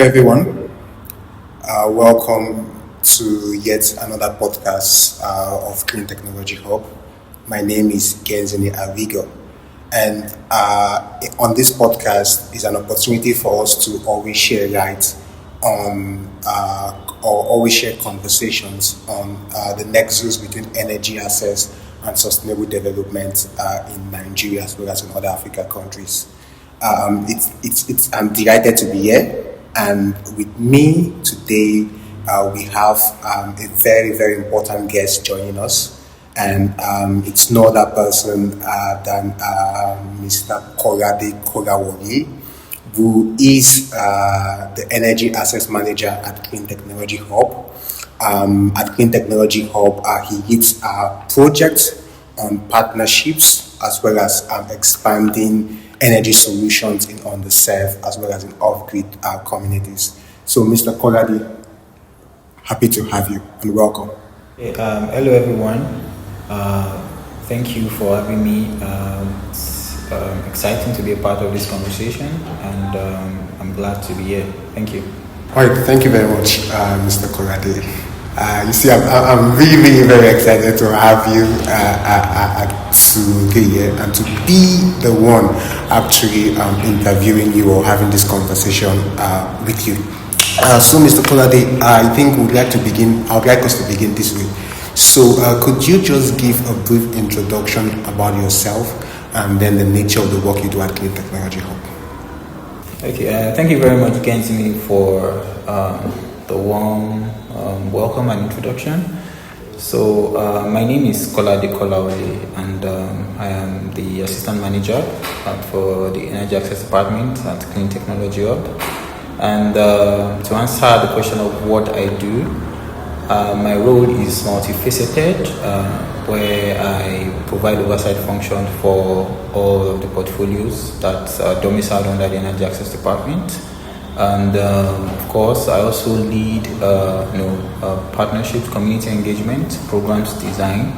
everyone. Welcome to yet another podcast of Clean Technology Hub. My name is Genzini Avigo, and on this podcast is an opportunity for us to always share light on or always share conversations on the nexus between energy access and sustainable development in Nigeria as well as in other African countries. I'm delighted to be here, and with me today we have a very, very important guest joining us, and it's no other person than Mr. Kolade Kolawole, who is the Energy Access Manager at Clean Technology Hub. At Clean Technology Hub, he leads projects on partnerships as well as expanding energy solutions in underserved as well as in off-grid communities. So, Mr. Kolade, happy to have you and welcome. Hello, everyone. Thank you for having me. It's exciting to be a part of this conversation, and I'm glad to be here. Thank you. All right, thank you very much, Mr. Kolade. You see, I'm really, really very excited to have you today here and to be the one actually interviewing you or having this conversation with you. So, Mr. Kolade, I think I would like us to begin this way. So, could you just give a brief introduction about yourself and then the nature of the work you do at Clean Technology Hub? Okay, thank you very much, Genzini, for the warm welcome and introduction. So, my name is Kolade Kolawole, and I am the Assistant Manager for the Energy Access Department at Clean Technology Hub. And to answer the question of what I do, my role is multifaceted, where I provide oversight function for all of the portfolios that are domiciled under the Energy Access Department. And of course, I also lead partnerships, community engagement, programs design,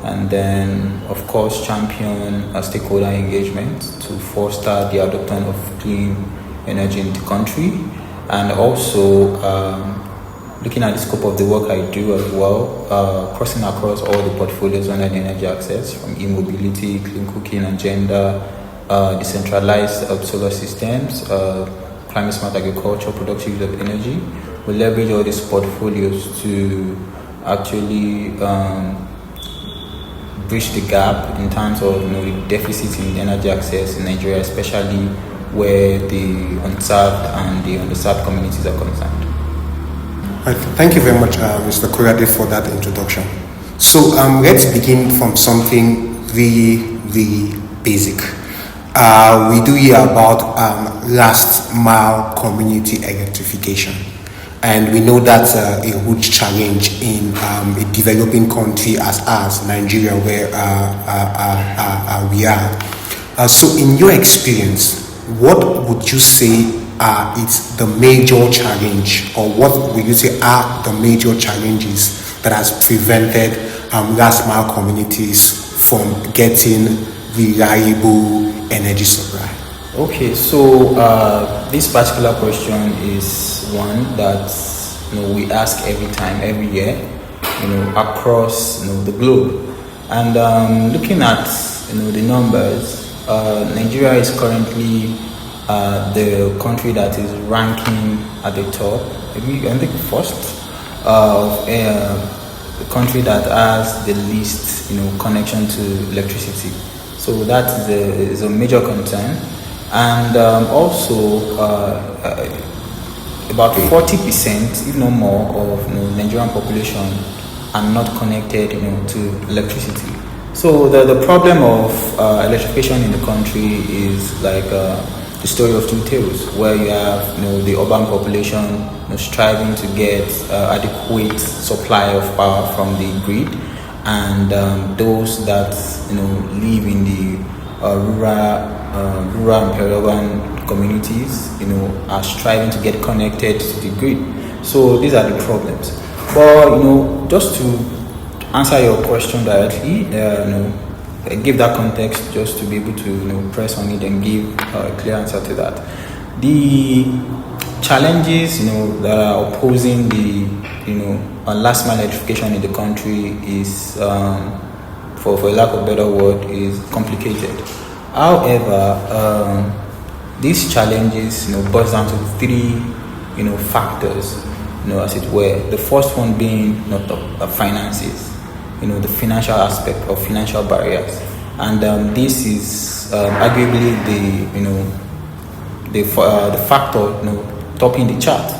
and then of course champion stakeholder engagement to foster the adoption of clean energy in the country, and also looking at the scope of the work I do as well, crossing across all the portfolios under the energy access, from e-mobility, clean cooking and gender, decentralized solar systems, climate smart agriculture, productive use of energy. We leverage all these portfolios to actually bridge the gap in terms of the deficits in energy access in Nigeria, especially where the unserved and the underserved communities are concerned. Right. Thank you very much, Mr. Kolade, for that introduction. So let's begin from something really, really basic. We do hear about last mile community electrification, and we know that's a huge challenge in a developing country as Nigeria, where we are. So in your experience, what would you say is the major challenge, or what would you say are the major challenges that has prevented last mile communities from getting reliable energy supply? Okay, so this particular question is one that we ask every year, across the globe. And looking at the numbers, Nigeria is currently the country that is ranking at the top, I think first, the country that has the least connection to electricity. So that is a major concern, and also about 40%, if not more, of Nigerian population are not connected to electricity. So the problem of electrification in the country is like the story of two tales, where you have the urban population striving to get adequate supply of power from the grid, and those that live in the rural and peri-urban communities are striving to get connected to the grid. So these are the problems. But just to answer your question directly, give that context just to be able to press on it and give a clear answer to that. The challenges, that are opposing the, last mile electrification in the country is, for lack of a better word, is complicated. However, these challenges, boils down to three, factors, as it were. The first one being the finances, the financial aspect of financial barriers, and this is arguably the factor, topping the chart.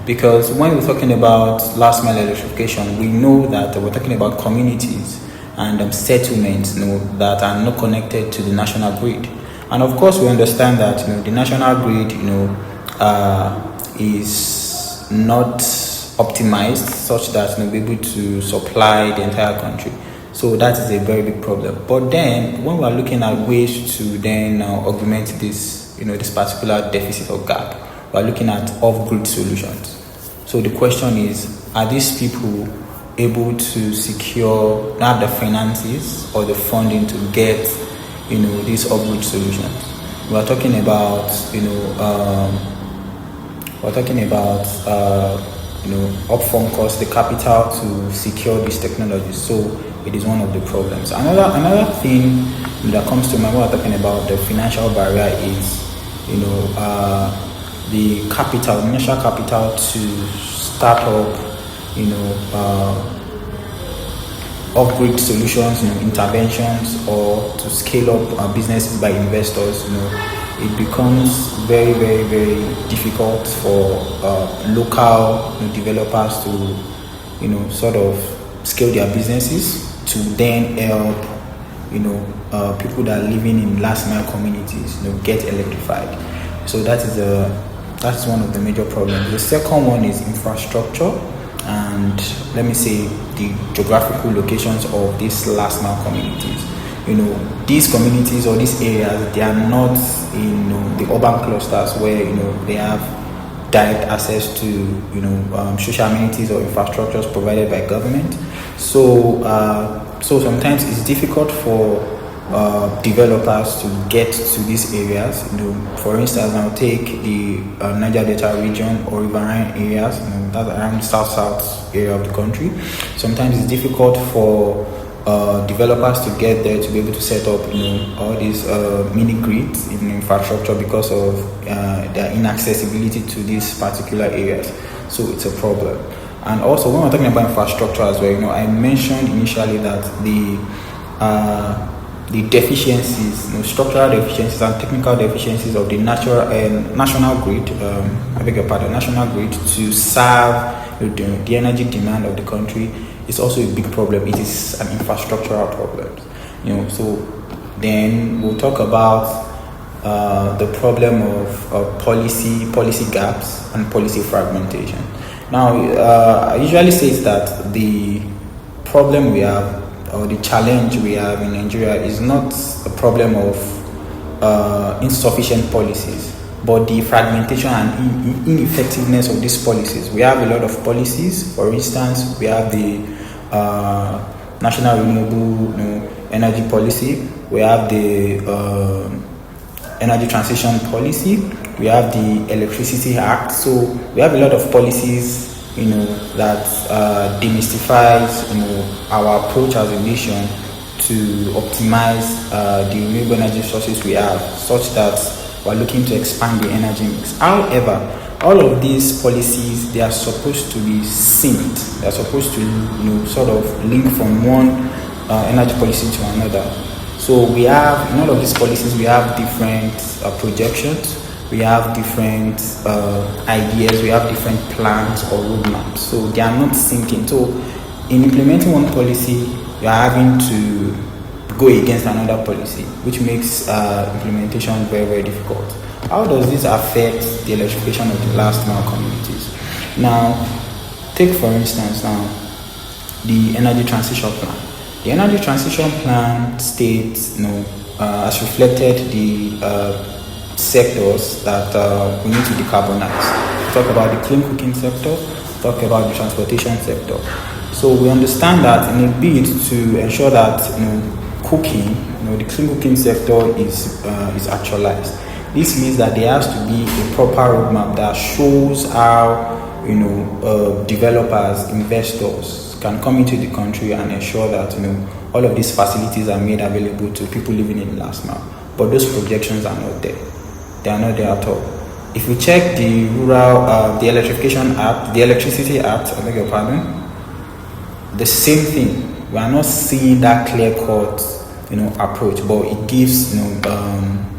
Because when we're talking about last mile electrification, we know that we're talking about communities and settlements, that are not connected to the national grid. And of course, we understand that the national grid, is not optimized such that we'll be able to supply the entire country. So that is a very big problem. But then, when we're looking at ways to then augment this, this particular deficit or gap, we're looking at off-grid solutions. So the question is, are these people able to secure, not the finances or the funding to get, these off-grid solutions? We're talking about, upfront cost, the capital to secure these technologies. So it is one of the problems. Another thing that comes to mind when we're talking about the financial barrier is, the capital, initial capital to start up, off-grid solutions, interventions, or to scale up businesses by investors. It becomes very, very, very difficult for local developers to, sort of scale their businesses to then help, people that are living in last mile communities, get electrified. So that's one of the major problems. The second one is infrastructure, and let me say the geographical locations of these last mile communities. These communities or these areas, they are not in the urban clusters where they have direct access to social amenities or infrastructures provided by government. So sometimes it's difficult for developers to get to these areas. For instance, now take the Niger Delta region or riverine areas, that's around south area of the country. Sometimes it's difficult for developers to get there to be able to set up, all these mini grids in infrastructure because of their inaccessibility to these particular areas. So it's a problem. And also, when we're talking about infrastructure as well, I mentioned initially that the deficiencies, structural deficiencies and technical deficiencies of the national grid, national grid to serve the energy demand of the country is also a big problem. It is an infrastructural problem. So then we'll talk about the problem of policy gaps and policy fragmentation. Now, I usually say that the problem we have, or the challenge we have in Nigeria, is not a problem of insufficient policies, but the fragmentation and ineffectiveness of these policies. We have a lot of policies. For instance, we have the National Renewable Energy Policy, we have the Energy Transition Policy, we have the Electricity Act. So we have a lot of policies that demystifies our approach as a nation to optimize the renewable energy sources we have, such that we're looking to expand the energy mix. However, all of these policies, they are supposed to be synced. They are supposed to sort of link from one energy policy to another. So we have, in all of these policies, we have different projections, we have different ideas, we have different plans or roadmaps. So they are not syncing. So in implementing one policy, you are having to go against another policy, which makes implementation very, very difficult. How does this affect the electrification of the last mile communities? Now, take for instance the energy transition plan. The energy transition plan states, as reflected the sectors that we need to decarbonize. Talk about the clean cooking sector, talk about the transportation sector. So we understand that in a bid to ensure that cooking, the clean cooking sector is actualized, This means that there has to be a proper roadmap that shows how developers, investors can come into the country and ensure that all of these facilities are made available to people living in the last mile. But those projections are not there. They are not there at all. If we check the the Electrification Act, the Electricity Act, I beg your pardon, the same thing. We are not seeing that clear-cut, approach, but it gives,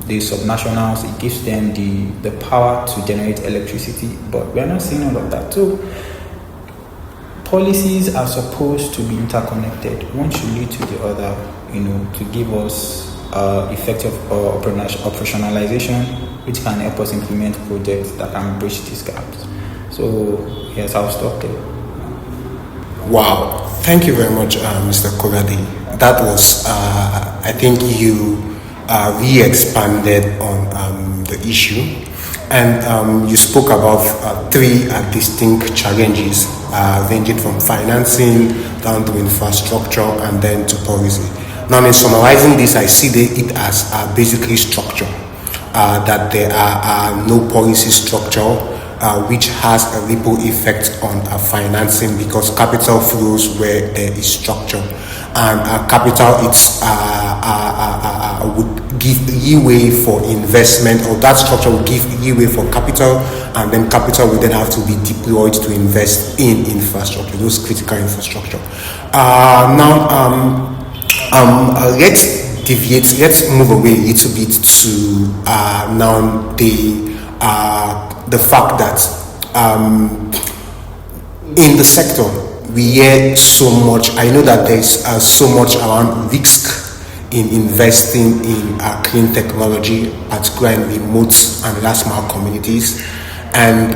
the subnationals, it gives them the power to generate electricity, but we are not seeing all of that too. Policies are supposed to be interconnected. One should lead to the other, to give us effective operationalization, which can help us implement projects that can bridge these gaps. So, yes, I'll stop there. Wow, thank you very much, Mr. Kolade. That was, I think you re-expanded on the issue, and you spoke about three distinct challenges, ranging from financing down to infrastructure and then to policy. Now, in summarizing this, I see it as basically structure, that there are no policy structure which has a ripple effect on financing, because capital flows where there is structure, and capital would give leeway for investment, or that structure would give leeway for capital, and then capital would then have to be deployed to invest in infrastructure, those critical infrastructure. Let's deviate, let's move away a little bit to now the fact that in the sector we hear so much. I know that there's so much around risk in investing in clean technology, particularly in remote and last mile communities. And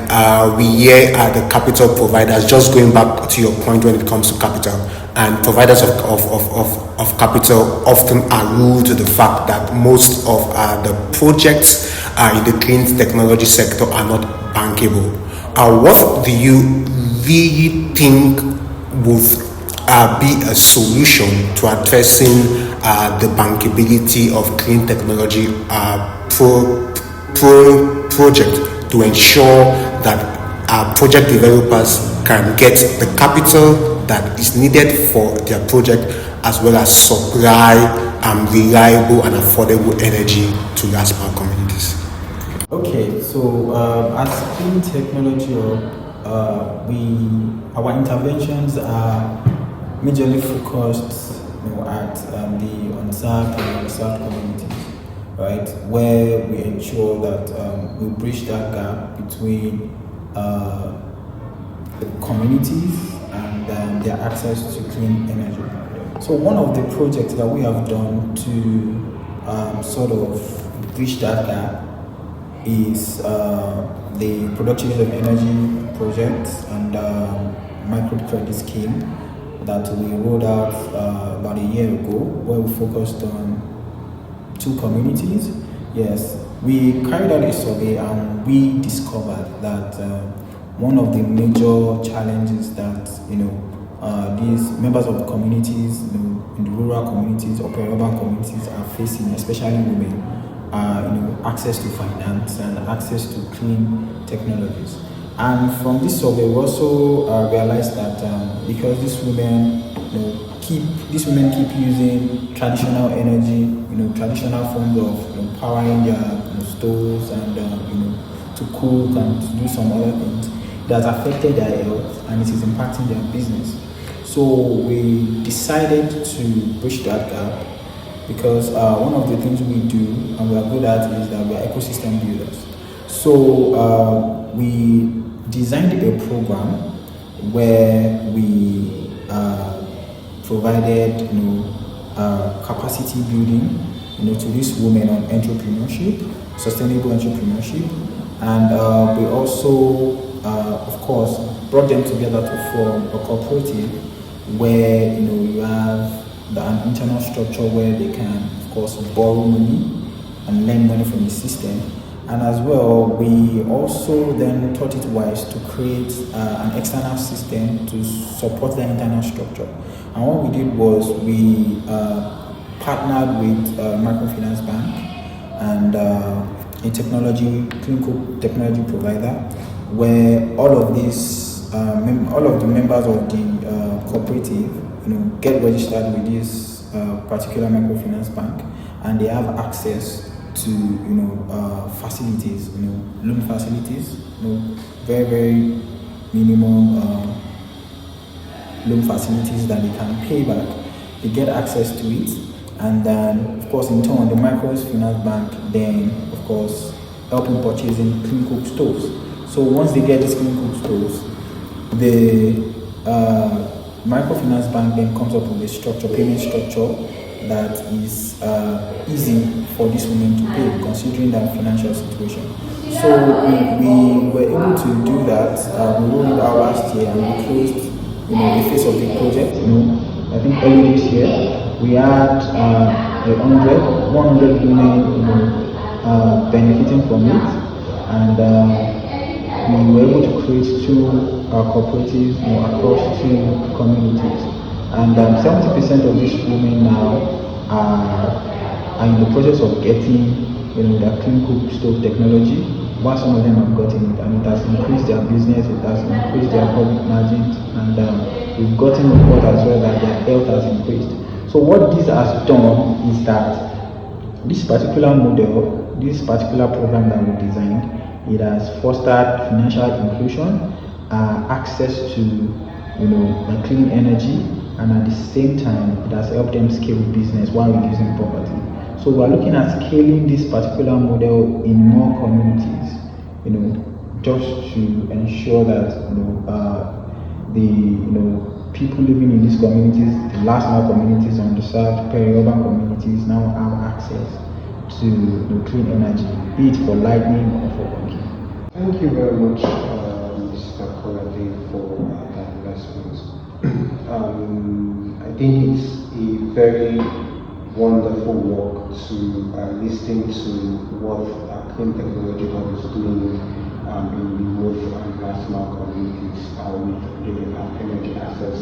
we hear the capital providers, just going back to your point when it comes to capital, and providers of capital often allude to the fact that most of the projects in the clean technology sector are not bankable. What do you really think would be a solution to addressing the bankability of clean technology project, to ensure that project developers can get the capital that is needed for their project, as well as supply reliable and affordable energy to last mile communities? Okay, so as clean technology, our interventions are majorly focused at the unserved and underserved communities, right? Where we ensure that we bridge that gap between the communities and their access to clean energy. So one of the projects that we have done to sort of bridge that gap is the production of energy project and microcredit scheme that we rolled out about a year ago, where we focused on 2 communities. Yes, we carried out a survey and we discovered that one of the major challenges that these members of the communities, in the rural communities or urban communities are facing, especially women, access to finance and access to clean technologies. And from this survey, we also realized that because these women keep using traditional energy, traditional forms of powering their stoves and to cook and to do some other things, it has affected their health and it is impacting their business. So we decided to bridge that gap, because one of the things we do and we are good at is that we are ecosystem builders. So we designed a program where we provided capacity building to these women on entrepreneurship, sustainable entrepreneurship, and we also of course brought them together to form a cooperative where you have an internal structure where they can of course borrow money and lend money from the system. And as well, we also then thought it wise to create an external system to support the internal structure. And what we did was we partnered with Microfinance Bank and a clean cook technology provider, where all of these, all of the members of the cooperative, get registered with this particular microfinance bank, and they have access to, facilities, loan facilities, very very minimum loan facilities that they can pay back. They get access to it, and then of course in turn the microfinance bank then of course help in purchasing clean cook stoves. So once they get these clean cook stoves, the microfinance bank then comes up with a payment structure that is easy for these women to pay, considering their financial situation. So we were able to do that. We rolled it out last year, and we closed, the phase of the project. I think early this year we had 100 women, benefiting from it, and we were able to create two cooperatives, across two communities, and 70% of these women now are in the process of getting, their clean cook stove technology. While some of them have gotten it, and it has increased their business, it has increased their profit margins, and we've gotten report as well that their health has increased. So what this has done is that this particular model, this particular program that we designed, it has fostered financial inclusion, access to, clean energy, and at the same time, it has helped them scale business while reducing poverty. So we are looking at scaling this particular model in more communities, just to ensure that the people living in these communities, the last mile communities, underserved, peri-urban communities, now have access to clean energy, be it for lighting or for cooking. Thank you very much, Mr. Kolade, for that response. I think it's a very wonderful work to listen to what clean technology hub is doing in the growth and last mile communities with the energy access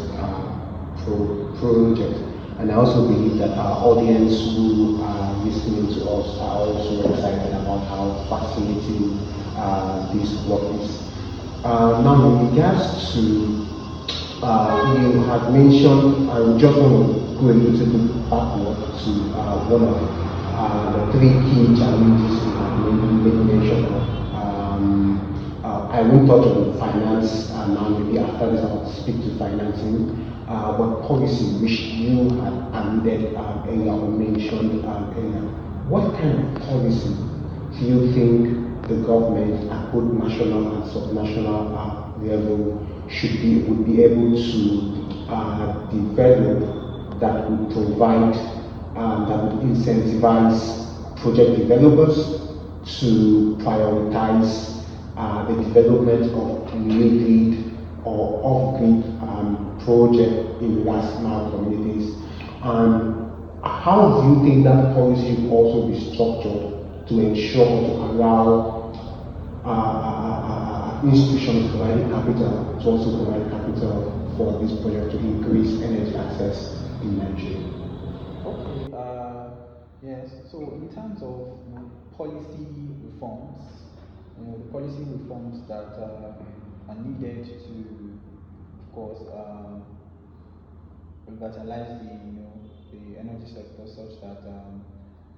project. And I also believe that our audience who are listening to us are also excited about how fascinating this work is. Now, in regards to, you have mentioned, I just want to go a little bit backward to one of the three key challenges you have made mention of. I won't touch on finance now, maybe after this I'll speak to financing. But policy, which you had alluded earlier or mentioned earlier, what kind of policy do you think the government at both national and subnational level would be able to develop that would provide, that would incentivize project developers to prioritize the development of mid-grid or off-grid project in last mile communities? And how do you think that policy will also be structured to ensure, to allow institutions providing capital to also provide capital for this project to increase energy access in Nigeria? Yes, so in terms of policy reforms, the policy reforms that are needed to, of course, revitalize the energy sector, such that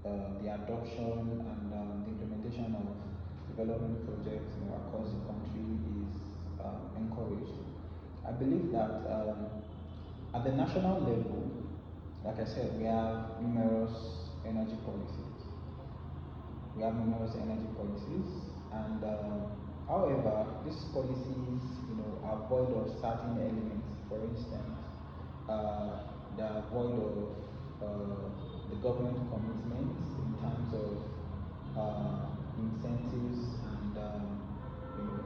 the adoption and the implementation of development projects across the country is encouraged. I believe that at the national level, like I said, we have numerous energy policies. And however, these policies, are void of certain elements. For instance, they are void of the government commitments in terms of incentives and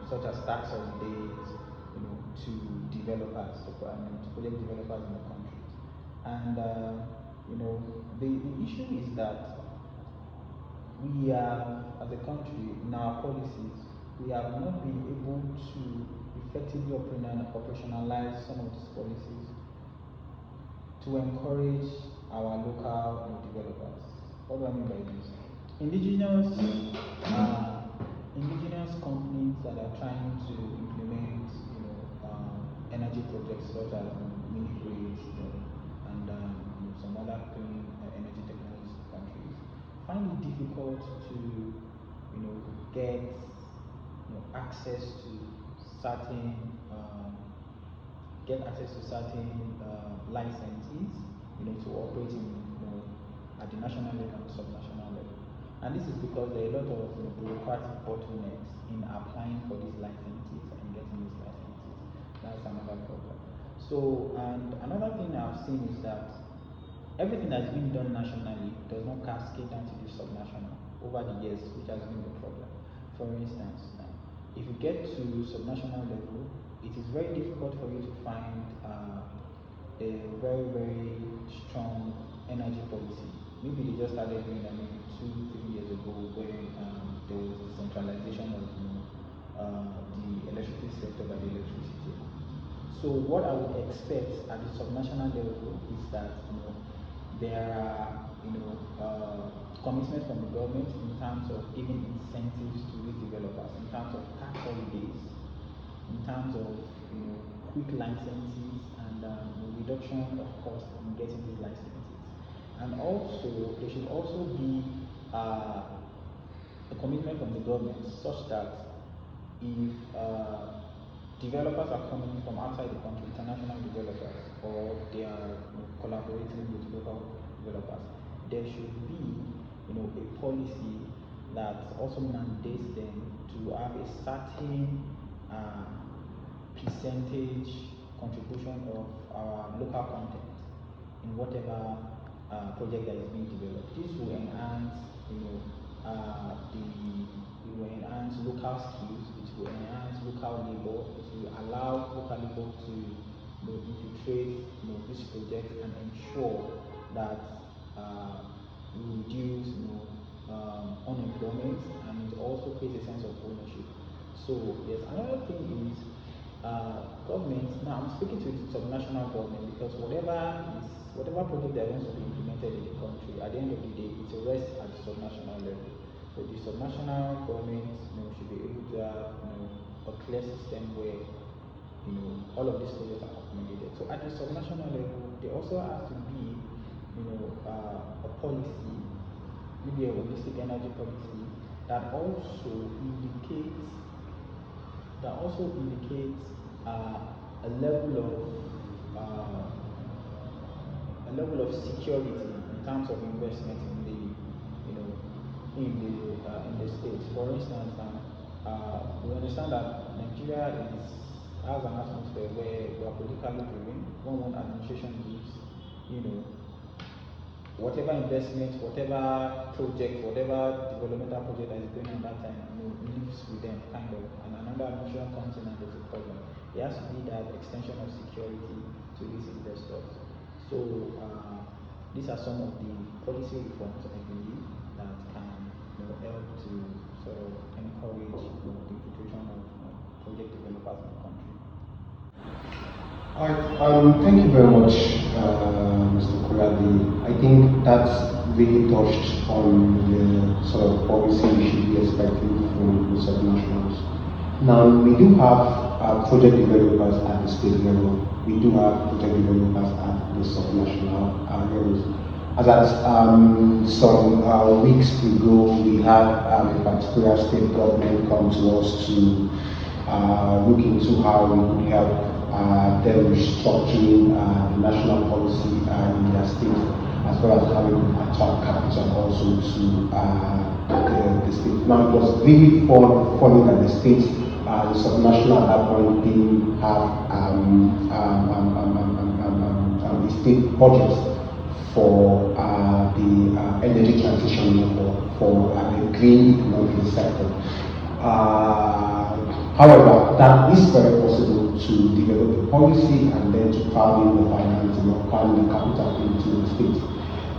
such as tax holidays, to developers, to project developers in the country. And the issue is that we have, as a country, in our policies, we have not been able to effectively operationalize some of these policies to encourage our local developers. What do I mean by this? indigenous uh, indigenous companies that are trying to implement, energy projects such as mini grids, and some other clean energy technology countries find it difficult to, get access to certain licenses, to operate in, at the national level and subnational level. And this is because there are a lot of bureaucratic bottlenecks in applying for these licenses and getting these licenses. That's another problem. So, and another thing I've seen is that everything that's been done nationally does not cascade down to the subnational over the years, which has been the problem. For instance, now, if you get to subnational level, it is very difficult for you to find a very, very strong energy policy. Maybe they just started doing that maybe 2-3 years ago, when there was the centralization of the electricity sector by the electricity. So what I would expect at the subnational level is that there are commitments from the government in terms of giving incentives to these developers, in terms of tax holidays, in terms of quick licenses, and reduction of cost in getting these licenses. And also there should also be a commitment from the government such that if developers are coming from outside the country, international developers, or they are collaborating with local developers, there should be a policy that also mandates them to have a certain percentage contribution of our local content in whatever project that is being developed. This will enhance, it will enhance local skills, it will enhance local labor, it will allow local labor to infiltrate this project and ensure that we reduce unemployment, and it also creates a sense of ownership. So yes, another thing is government. Now I'm speaking to the subnational government, because whatever project that wants to be implemented in the country, at the end of the day, it rests at the subnational level. So the subnational government should be able to have a clear system where all of these projects are accommodated. So at the subnational level, there also has to be a policy, maybe a holistic energy policy that also indicates a level of security in terms of investment in the in the states. For instance, we understand that Nigeria has an atmosphere where we are politically driven. When one administration gives, whatever investment, whatever project, whatever developmental project that is going on that time, lives with them, kind of, and another administration comes in and there's a problem. There has to be that extension of security to these investors. So these are some of the policy reforms, I believe, that can help to sort of encourage the infiltration of project developers in the country. All right, thank you very much, Mr. Kolade. I think that's really touched on the sort of policy we should be expecting from the subnationals. Now, we do have project developers at the state level. We do have project developers at the subnational levels. As at some weeks ago, we had a particular state government come to us to look into how we could help them restructuring the national policy in their state, as well as having attract capital also to the state. Now, it was really funny that the states, the subnational at that point, didn't have the state budgets for the energy transition for the green economic sector. However, that is very possible to develop the policy and then to crowd in the financing or crowd in the capital into the state.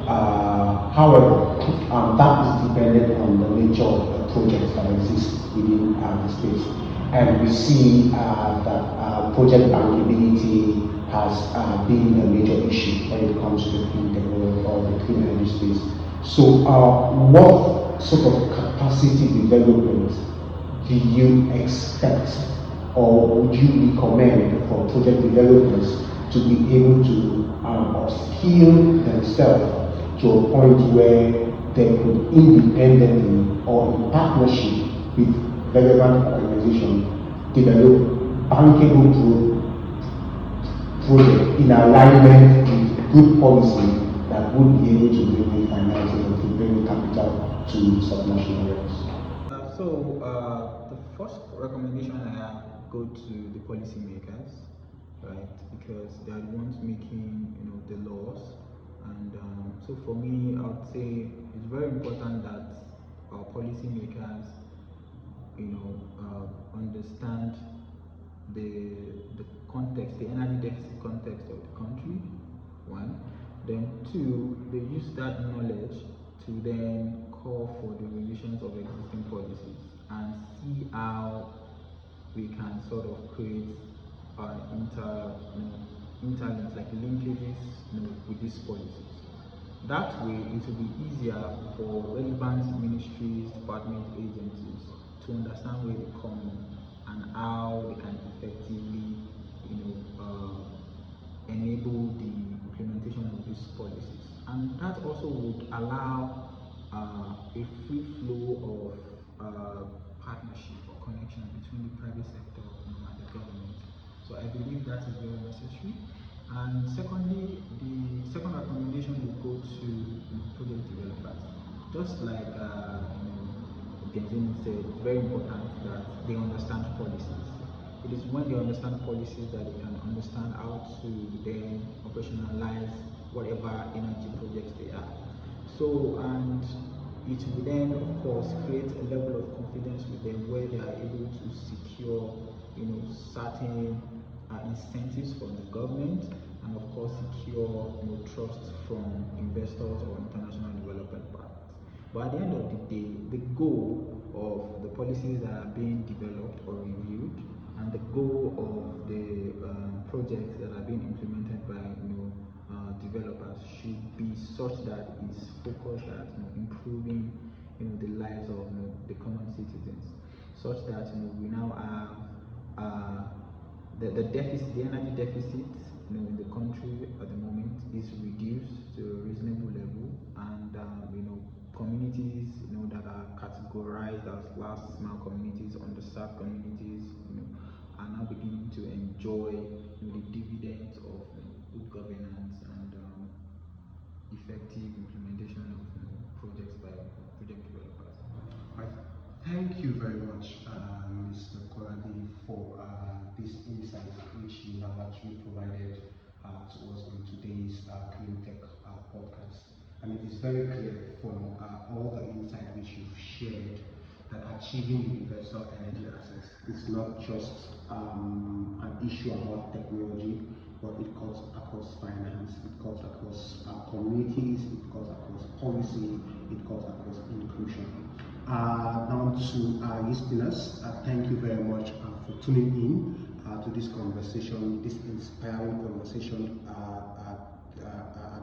However, that is dependent on the nature of the projects that exist within the states. And we see that project bankability has been a major issue when it comes to the clean technology or the clean energy space. So what sort of capacity development do you expect or would you recommend for project developers to be able to upskill themselves to a point where they could independently or in partnership with relevant organizations develop bankable project in alignment with good policy that would be able to bring in finances and to bring in capital to subnational areas? The first recommendation I have go to the policymakers, right? Because they are the ones making, the laws. And so for me, I would say it's very important that our policymakers, understand the context, the energy deficit context of the country. One, then two, they use that knowledge to then call for the revisions of existing policies and see how we can sort of create interlinks, like linkages, with these policies. That way, it will be easier for relevant ministries, department, agencies to understand where they come in and how they can effectively, enable the implementation of these policies. And that also would allow a free flow of partnership or connection between the private sector and the government. So I believe that is very necessary. And secondly, the second recommendation will go to project developers. Just like Benzin said, it's very important that they understand policies. It is when they understand policies that they can understand how to then operationalize whatever energy projects they have. So, and it will then, of course, create a level of confidence with them where they are able to secure, certain incentives from the government, and of course secure, trust from investors or international development partners. But at the end of the day, the goal of the policies that are being developed or reviewed, and the goal of the projects that are being implemented by developers should be such that it's focused at improving the lives of the common citizens, such that we now have the deficit, the energy deficit in the country at the moment is reduced to a reasonable level, and communities that are categorized as last mile communities, underserved communities, are now beginning to enjoy the dividends of good governance and effective implementation of projects by project developers. Right. Thank you very much, Mr. Kolade, for this insight which you have actually provided to us on today's Clean Tech podcast. And it is very clear from all the insight which you've shared that achieving universal energy access is not just an issue about technology, but it cuts across finance, it cuts across communities, it cuts across policy, it cuts across inclusion. Now to our listeners, thank you very much for tuning in to this conversation, this inspiring conversation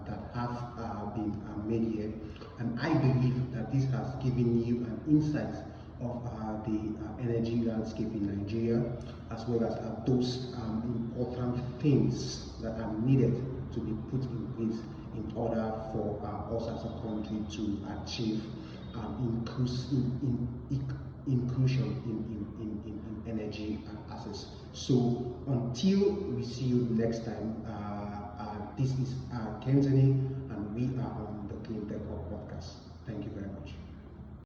that have been made here. And I believe that this has given you an insight of the energy landscape in Nigeria, as well as those important things that are needed to be put in place in order for us as a country to achieve inclusion in energy access. So until we see you next time, this is Kenzani, and we are on the Clean Tech Podcast. Thank you very much.